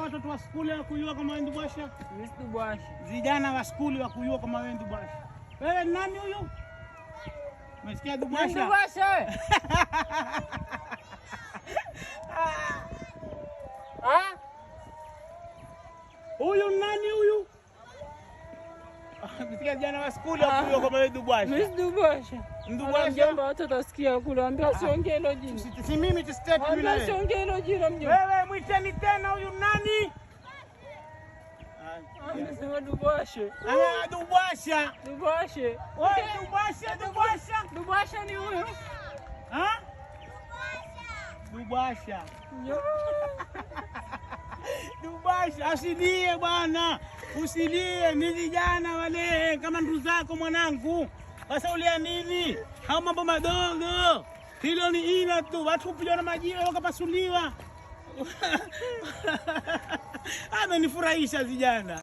watoto wa skuli wa kuyua kama wewe Ndubwasha? Mimi si Ndubwasha. Vijana wa skuli wa kuyua kama wewe Ndubwasha. Wewe nani huyu? Umesikia Ndubwasha? Ndubwasha wewe. Huyu nani huyu? Umesikia vijana wa skuli wa kuyua kama wewe Ndubwasha? Mimi si Ndubwasha. Ndubwasha. Mjomba watoto wasikia kule, ambia siongee hilo jina. Si mimi tustate yule. Ambia siongee hilo jina mjomba. Wewe mwiteni tena huyu nani? Amesema Ndubwasha. Ndubwasha. Ndubwasha. Wewe Ndubwasha, Ndubwasha. Ndubwasha ni huyo. Ndubwasha. Ndubwasha, usilie bwana. Usilie, ni vijana wale kama ndugu zako mwanangu. Sasa ulia nini? Hao mambo madogo. Hilo ni ila tu. Watu kupigwa na majiwe wakapasuliwa. Amenifurahisha vijana.